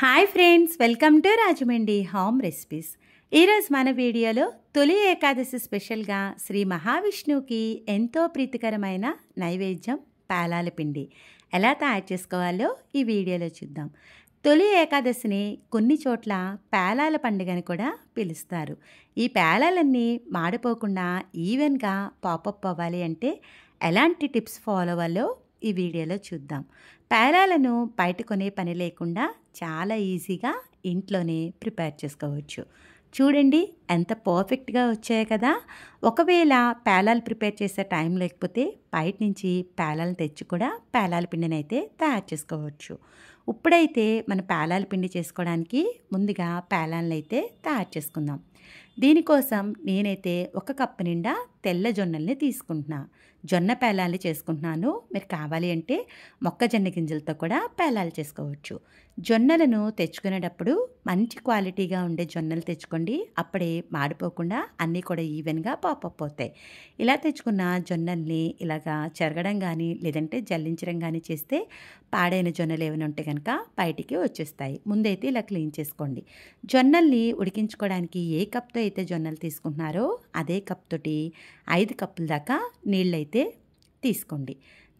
Hi friends, welcome to Rajahmundry home recipes. ఈరోజు మన వీడియోలో తొలి ఏకాదశి స్పెషల్గా శ్రీ మహావిష్ణువుకి ఎంతో ప్రీతికరమైన నైవేద్యం పేలాల పిండి ఎలా తయారు చేసుకోవాలో ఈ వీడియోలో చూద్దాం. తొలి ఏకాదశిని కొన్ని చోట్ల పేలాల పండుగని కూడా పిలుస్తారు. ఈ పేలాలన్నీ మాడిపోకుండా ఈవెన్గా పాపప్ అవ్వాలి అంటే ఎలాంటి టిప్స్ ఫాలో అవ్వాలో ఈ వీడియోలో చూద్దాం. పేలాలను బయట కొనే పని లేకుండా చాలా ఈజీగా ఇంట్లోనే ప్రిపేర్ చేసుకోవచ్చు. చూడండి ఎంత పర్ఫెక్ట్గా వచ్చాయి కదా. ఒకవేళ పేలాలు ప్రిపేర్ చేసే టైం లేకపోతే బయట నుంచి పేలాలను తెచ్చి కూడా పేలాల పిండిని అయితే తయారు చేసుకోవచ్చు. ఇప్పుడైతే మన పేలాల పిండి చేసుకోవడానికి ముందుగా పేలాలను అయితే తయారు చేసుకుందాం. దీనికోసం నేనైతే 1 కప్పు నిండా తెల్ల జొన్నల్ని తీసుకుంటున్నా. జొన్న పేలాలు చేసుకుంటున్నాను. మీరు కావాలి అంటే మొక్కజొన్న గింజలతో కూడా పేలాలు చేసుకోవచ్చు. జొన్నలను తెచ్చుకునేటప్పుడు మంచి క్వాలిటీగా ఉండే జొన్నలు తెచ్చుకోండి. అప్పుడే మాడిపోకుండా అన్నీ కూడా ఈవెన్గా పాపప్ అవుతాయి. ఇలా తెచ్చుకున్న జొన్నల్ని ఇలాగా చెరగడం కానీ లేదంటే జల్లించడం కానీ చేస్తే పాడైన జొన్నలు ఏమైనా ఉంటే కనుక బయటికి వచ్చేస్తాయి. ముందైతే ఇలా క్లీన్ చేసుకోండి. జొన్నల్ని ఉడికించుకోవడానికి ఏ కప్తో అయితే జొన్నలు తీసుకుంటున్నారో అదే కప్ తోటి 5 కప్పుల దాకా నీళ్ళైతే తీసుకోండి.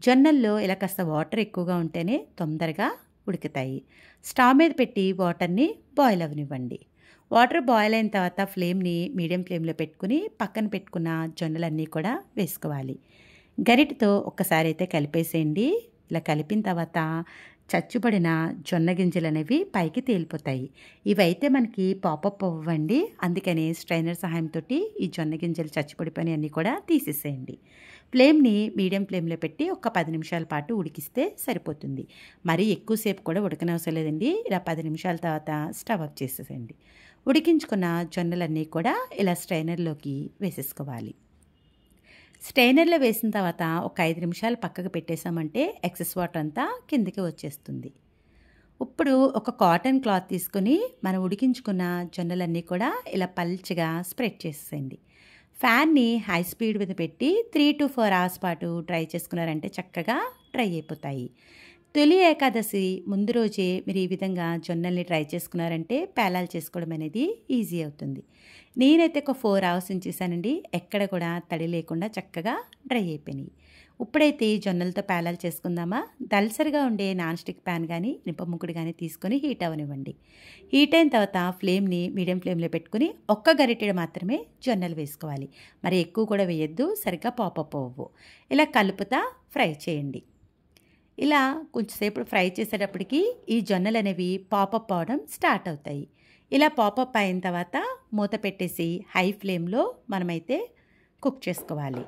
జొన్నల్లో ఇలా కాస్త వాటర్ ఎక్కువగా ఉంటేనే తొందరగా ఉడుకుతాయి. స్టవ్ మీద పెట్టి వాటర్ని బాయిల్ అవ్వనివ్వండి. వాటర్ బాయిల్ అయిన తర్వాత ఫ్లేమ్ని మీడియం ఫ్లేమ్లో పెట్టుకుని పక్కన పెట్టుకున్న జొన్నలన్నీ కూడా వేసుకోవాలి. గరిటతో ఒక్కసారి అయితే కలిపేసేయండి. ఇలా కలిపిన తర్వాత చచ్చుబడిన జొన్న గింజలు అనేవి పైకి తేలిపోతాయి. ఇవైతే మనకి పాపప్ అవ్వండి. అందుకని స్ట్రైనర్ సహాయంతో ఈ జొన్న గింజలు చచ్చిపడిపోయిన అన్నీ కూడా తీసేసేయండి. ఫ్లేమ్ని మీడియం ఫ్లేమ్లో పెట్టి ఒక 10 నిమిషాల పాటు ఉడికిస్తే సరిపోతుంది. మరీ ఎక్కువసేపు కూడా ఉడకనవసరం లేదండి. ఇలా 10 నిమిషాల తర్వాత స్టవ్ ఆఫ్ చేసేసేయండి. ఉడికించుకున్న జొన్నలన్నీ కూడా ఇలా స్ట్రైనర్లోకి వేసేసుకోవాలి. స్ట్రైనర్లో వేసిన తర్వాత ఒక 5 నిమిషాలు పక్కకు పెట్టేసామంటే ఎక్సెస్ వాటర్ అంతా కిందకి వచ్చేస్తుంది. ఇప్పుడు ఒక కాటన్ క్లాత్ తీసుకొని మనం ఉడికించుకున్న జొన్నలన్నీ కూడా ఇలా పల్చగా స్ప్రెడ్ చేసేయండి. ఫ్యాన్ని హై స్పీడ్ మీద పెట్టి 3 to 4 అవర్స్ పాటు డ్రై చేసుకున్నారంటే చక్కగా డ్రై అయిపోతాయి. తొలి ఏకాదశి ముందు రోజే మీరు ఈ విధంగా జొన్నల్ని డ్రై చేసుకున్నారంటే పేలాలు చేసుకోవడం అనేది ఈజీ అవుతుంది. నేనైతే ఒక 4 అవర్స్ ఉంచేసానండి. ఎక్కడ కూడా తడి లేకుండా చక్కగా డ్రై అయిపోయినాయి. ఇప్పుడైతే జొన్నలతో పేలాలు చేసుకుందామా. దల్సరిగా ఉండే నాన్ స్టిక్ ప్యాన్ కానీ నిప్పముక్కుడు కానీ తీసుకొని హీట్ అవ్వనివ్వండి. హీట్ అయిన తర్వాత ఫ్లేమ్ని మీడియం ఫ్లేమ్లో పెట్టుకుని ఒక్క గరిటెడు మాత్రమే జొన్నలు వేసుకోవాలి. మరి ఎక్కువ కూడా వేయొద్దు, సరిగ్గా పాపప్ అవ్వవు. ఇలా కలుపుతా ఫ్రై చేయండి. ఇలా కొంచెంసేపు ఫ్రై చేసేటప్పటికి ఈ జొన్నలు అనేవి పాపప్ అవడం స్టార్ట్ అవుతాయి. ఇలా పాపప్ అయిన తర్వాత మూత పెట్టేసి హై ఫ్లేమ్లో మనమైతే కుక్ చేసుకోవాలి.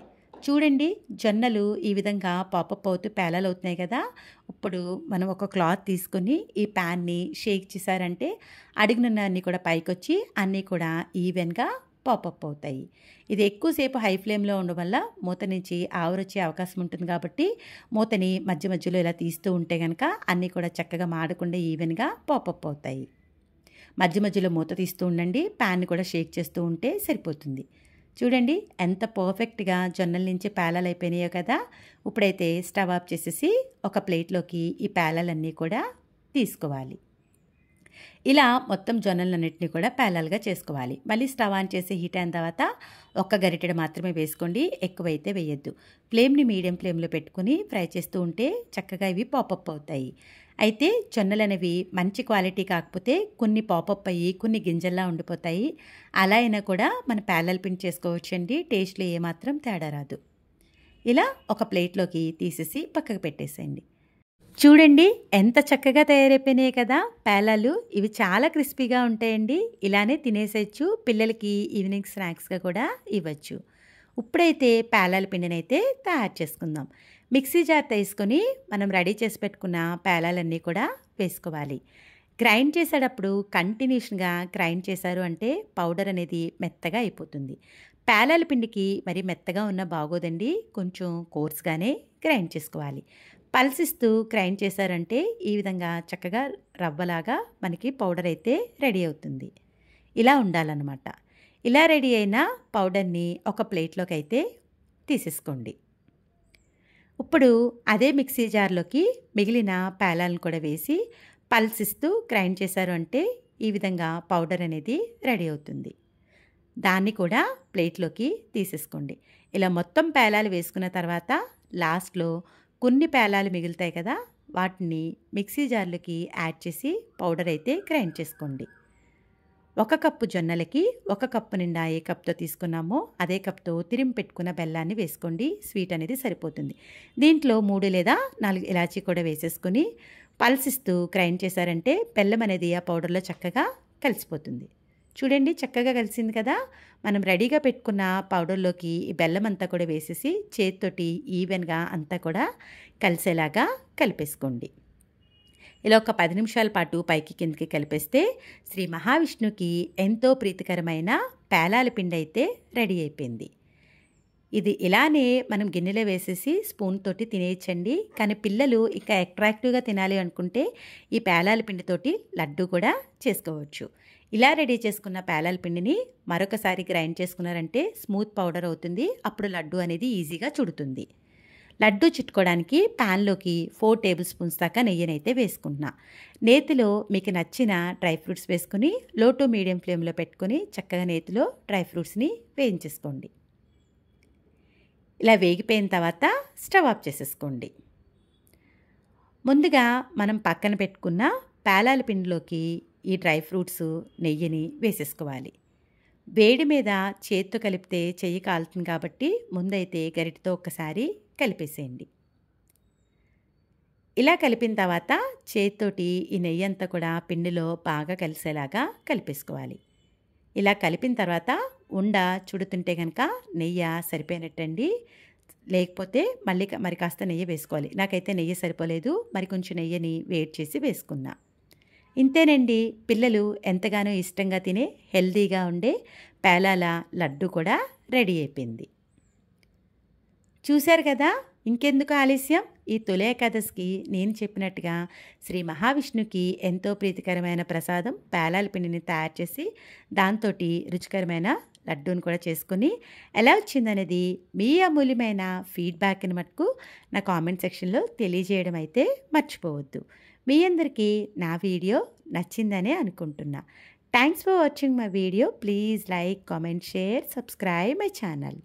చూడండి, జొన్నలు ఈ విధంగా పాపప్ అవుతూ పేలాలు అవుతున్నాయి కదా. ఇప్పుడు మనం ఒక క్లాత్ తీసుకొని ఈ ప్యాన్ని షేక్ చేశారంటే అడుగునున్న అన్నీ కూడా పైకి వచ్చి అన్నీ కూడా ఈవెన్గా పాపప్ అవుతాయి. ఇది ఎక్కువసేపు హై ఫ్లేమ్లో ఉండడం వల్ల మూత నుంచి ఆవిరొచ్చే అవకాశం ఉంటుంది కాబట్టి మూతని మధ్య మధ్యలో ఇలా తీస్తూ ఉంటే కనుక అన్నీ కూడా చక్కగా మాడకుండా ఈవెన్గా పాపప్ అవుతాయి. మధ్య మధ్యలో మూత తీస్తూ ఉండండి. ప్యాన్ని కూడా షేక్ చేస్తూ ఉంటే సరిపోతుంది. చూడండి ఎంత పర్ఫెక్ట్గా జొన్నల నుంచి పేలాలు అయిపోయినాయో కదా. ఇప్పుడైతే స్టవ్ ఆఫ్ చేసేసి ఒక ప్లేట్లోకి ఈ పేలాలన్నీ కూడా తీసుకోవాలి. ఇలా మొత్తం జొన్నలన్నింటినీ కూడా పేలాలుగా చేసుకోవాలి. మళ్ళీ స్టవ్ ఆన్ చేసి హీట్ అయిన తర్వాత ఒక్క గరిటెడు మాత్రమే వేసుకోండి, ఎక్కువైతే వేయొద్దు. ఫ్లేమ్ని మీడియం ఫ్లేమ్లో పెట్టుకుని ఫ్రై చేస్తూ ఉంటే చక్కగా ఇవి పాపప్ అవుతాయి. అయితే జొన్నలు అనేవి మంచి క్వాలిటీ కాకపోతే కొన్ని పాపప్ అయ్యి కొన్ని గింజల్లా ఉండిపోతాయి. అలా అయినా కూడా మన పేలాల పిండి చేసుకోవచ్చండి. టేస్ట్లో ఏమాత్రం తేడా రాదు. ఇలా ఒక ప్లేట్లోకి తీసేసి పక్కకు పెట్టేసేయండి. చూడండి ఎంత చక్కగా తయారైపోయినాయి కదా పేలాలు. ఇవి చాలా క్రిస్పీగా ఉంటాయండి. ఇలానే తినేసేయచ్చు. పిల్లలకి ఈవినింగ్ స్నాక్స్గా కూడా ఇవ్వచ్చు. ఇప్పుడైతే పేలాల పిండిని అయితే తయారు చేసుకుందాం. మిక్సీ జార్ తీసుకొని మనం రెడీ చేసి పెట్టుకున్న పేలాలన్నీ కూడా వేసుకోవాలి. గ్రైండ్ చేసేటప్పుడు కంటిన్యూషన్గా గ్రైండ్ చేశారు అంటే పౌడర్ అనేది మెత్తగా అయిపోతుంది. పేలాల పిండికి మరి మెత్తగా ఉన్న బాగోదండి. కొంచెం కోర్స్గానే గ్రైండ్ చేసుకోవాలి. పల్సిస్తూ గ్రైండ్ చేశారంటే ఈ విధంగా చక్కగా రవ్వలాగా మనకి పౌడర్ అయితే రెడీ అవుతుంది. ఇలా ఉండాలన్నమాట. ఇలా రెడీ అయిన పౌడర్ని ఒక ప్లేట్లోకి అయితే తీసేసుకోండి. ఇప్పుడు అదే మిక్సీ జార్లోకి మిగిలిన పేలాలను కూడా వేసి పల్స్ ఇస్తూ గ్రైండ్ చేశారు అంటే ఈ విధంగా పౌడర్ అనేది రెడీ అవుతుంది. దాన్ని కూడా ప్లేట్లోకి తీసేసుకోండి. ఇలా మొత్తం పేలాలు వేసుకున్న తర్వాత లాస్ట్‌లో కొన్ని పేలాలు మిగులుతాయి కదా! వాటిని మిక్సీ జార్‌లోకి యాడ్ చేసి పౌడర్ అయితే గ్రైండ్ చేసుకోండి. 1 కప్పు జొన్నలకి 1 కప్పు నిండా ఏ కప్‌తో తీసుకున్నామో అదే కప్‌తో తురిమి పెట్టుకున్న బెల్లాన్ని వేసుకోండి. స్వీట్ అనేది సరిపోతుంది. దీంట్లో 3 లేదా 4 ఇలాచీ కూడా వేసేసుకొని పల్స్ ఇస్తూ గ్రైండ్ చేశారంటే బెల్లం అనేది ఆ పౌడర్‌లో చక్కగా కలిసిపోతుంది. చూడండి చక్కగా కలిసింది కదా! మనం రెడీగా పెట్టుకున్న పౌడర్‌లోకి ఈ బెల్లం అంతా కూడా వేసేసి చేత్తోటి ఈవెన్‌గా అంతా కూడా కలిసేలాగా కలిపేసుకోండి. ఇలా ఒక 10 నిమిషాల పాటు పైకి కిందకి కలిపేస్తే శ్రీ మహావిష్ణువుకి ఎంతో ప్రీతికరమైన పేలాల పిండి అయితే రెడీ అయిపోయింది. ఇది ఇలానే మనం గిన్నెలో వేసేసి స్పూన్ తోటి తినేయచ్చండి. కానీ పిల్లలు ఇంకా అట్రాక్టివ్‌గా తినాలి అనుకుంటే ఈ పేలాల పిండితోటి లడ్డు కూడా చేసుకోవచ్చు. ఇలా రెడీ చేసుకున్న పేలాల పిండిని మరొకసారి గ్రైండ్ చేసుకున్నారంటే స్మూత్ పౌడర్ అవుతుంది. అప్పుడు లడ్డు అనేది ఈజీగా చుడుతుంది. లడ్డు చుట్టుకోవడానికి ప్యాన్లోకి 4 టేబుల్ స్పూన్స్ దాకా నెయ్యినైతే వేసుకుంటున్నా. నేతిలో మీకు నచ్చిన డ్రై ఫ్రూట్స్ వేసుకుని లో టు మీడియం ఫ్లేమ్లో పెట్టుకొని చక్కగా నేతిలో డ్రై ఫ్రూట్స్ని వేయించేసుకోండి. ఇలా వేగిపోయిన తర్వాత స్టవ్ ఆఫ్ చేసేసుకోండి. ముందుగా మనం పక్కన పెట్టుకున్న పేలాల పిండిలోకి ఈ డ్రై ఫ్రూట్స్ నెయ్యిని వేసేసుకోవాలి. వేడి మీద చేత్తో కలిపితే చెయ్యి కాలుతుంది కాబట్టి ముందైతే గరిటెతో ఒక్కసారి కలిపేసేయండి. ఇలా కలిపిన తర్వాత చేత్తోటి ఈ నెయ్యి అంతా కూడా పిండిలో బాగా కలిసేలాగా కలిపేసుకోవాలి. ఇలా కలిపిన తర్వాత ఉండ చుడుతుంటే కనుక నెయ్యి సరిపోయినట్టండి. లేకపోతే మరి కాస్త నెయ్యి వేసుకోవాలి. నాకైతే నెయ్యి సరిపోలేదు. మరి కొంచెం నెయ్యిని వేడి చేసి వేసుకున్నా. ఇంతేనండి, పిల్లలు ఎంతగానో ఇష్టంగా తినే హెల్తీగా ఉండే పేలాల లడ్డు కూడా రెడీ అయిపోయింది. చూశారు కదా, ఇంకెందుకు ఆలస్యం? ఈ తొలి ఏకాదశికి నేను చెప్పినట్టుగా శ్రీ మహావిష్ణువుకి ఎంతో ప్రీతికరమైన ప్రసాదం పేలాల పిండిని తయారు చేసి దాంతోటి రుచికరమైన లడ్డూని కూడా చేసుకొని ఎలా వచ్చిందనేది మీ అమూల్యమైన ఫీడ్బ్యాక్ని మటుకు నా కామెంట్ సెక్షన్లో తెలియజేయడం అయితే మర్చిపోవద్దు. మీ అందరికీ నా వీడియో నచ్చిందనే అనుకుంటున్నా. Thanks for watching my video. Please like, comment, share, subscribe my channel.